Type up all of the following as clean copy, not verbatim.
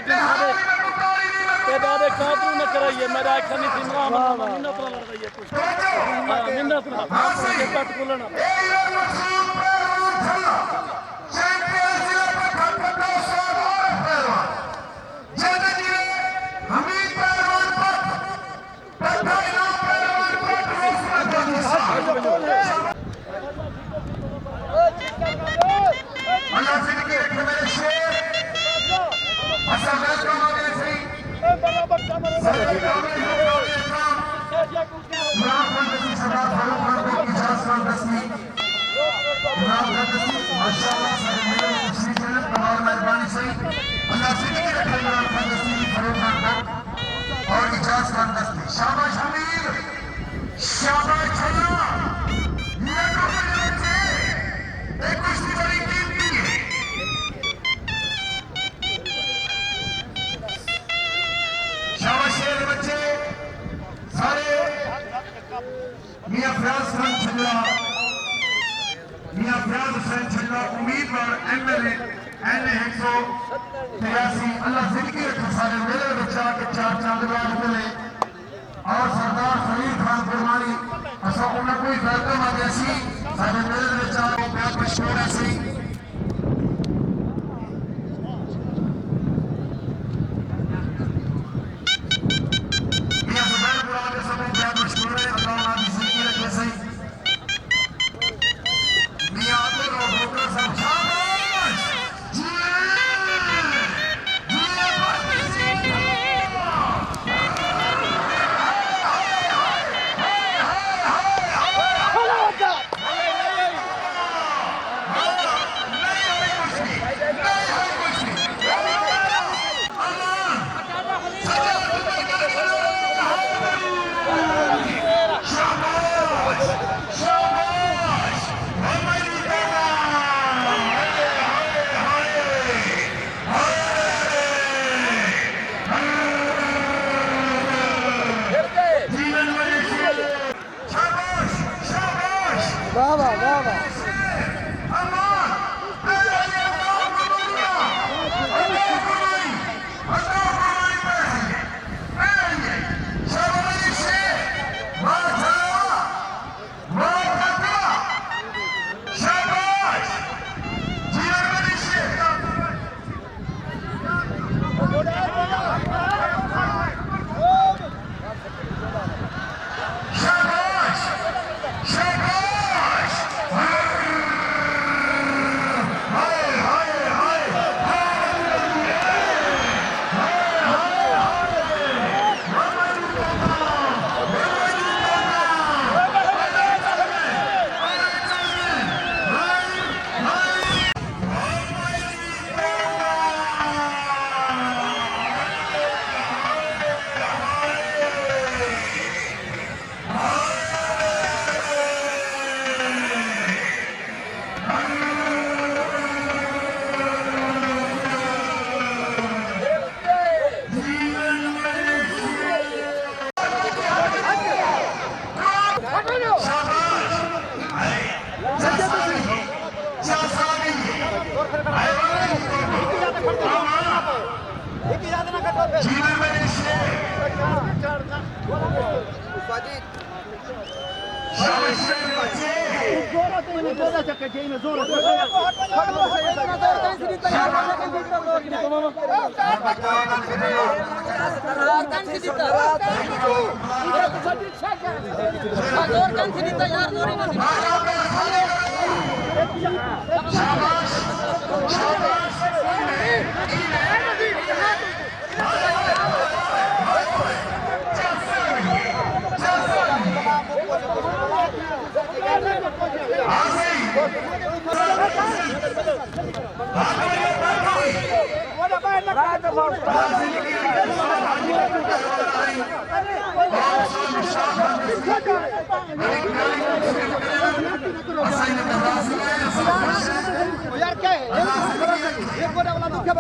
लेकिन सारे दादे कादरू न कराइए मेरा खनी थी मिन्नत ना लगाइए कुछ मिन्नत ना के पट कुलना शाबाश हमीर शाबाश छल्ला एक कुश्ती बड़ी कीमती है शाबाश शेर बच्चे सारे मियां फयाज खान छल्ला मियां फयाज हुसैन छल्ला उम्मीदवार एमएलए एन 183 अल्लाह जिंदगी रखे सारे मेरे बच्चा के चार चांद बाद मिले और सरदार फरीद खान गुरमानी असा उन्हें कोई वेलकम आ गया सी सारे मेरे बच्चा को बहुत मशहूर है सी मियां जुबैर बुरा के सब बहुत मशहूर है अल्लाह उन्हें भी जिंदगी रखे सही मियां आदिल और डॉक्टर साहब यार क्या है ये कोड़ा वाला दुख है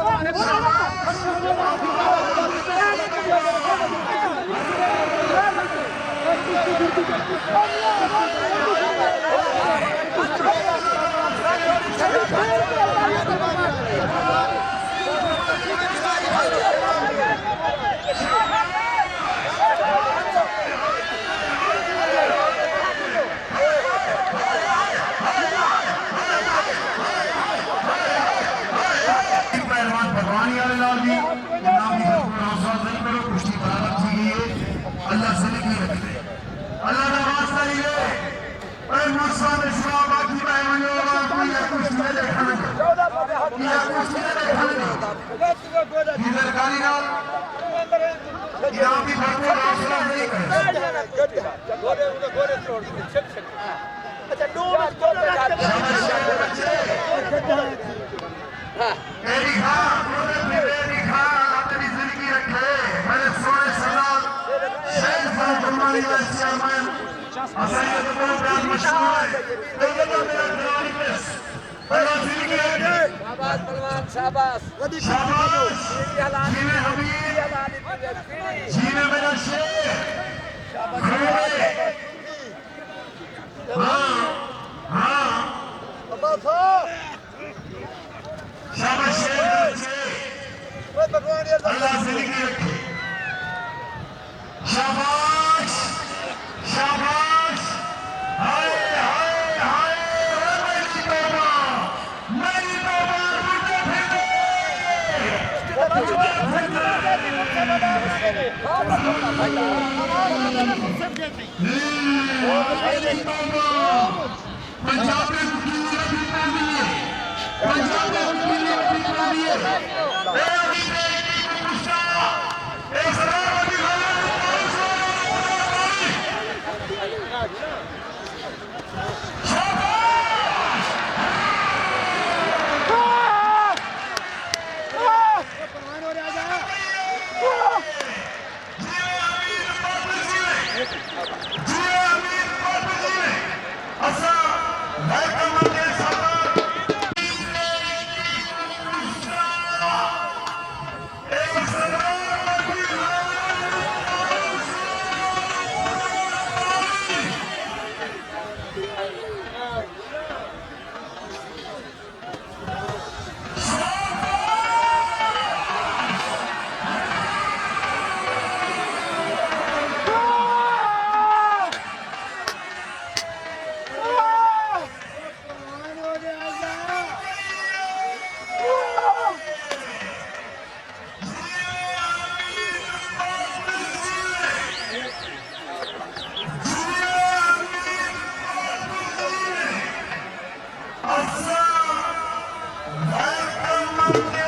इनाम भी भरपूर हौसला नहीं करें तेरी खां तेरी खां अपनी जिंदगी रखे मेरे सोने सलाम शेख साहब गुरमानी वाले चेयरमैन असैयद बहुत प्यार मशहूर है तो मेरा खिलाड़ी पेश अल्लाह जिंदगी रखे शाबाश पहलवान शाबाश शाबाश हलाल जीवे हबीब जीवे मेरा शेख हाँ हाँ शाबाश शेख अल्लाह जिंदगी रखे शाबाश शाबाश हाय हाय हाय मेरी तौबा मुझे पंजाब में Welcome,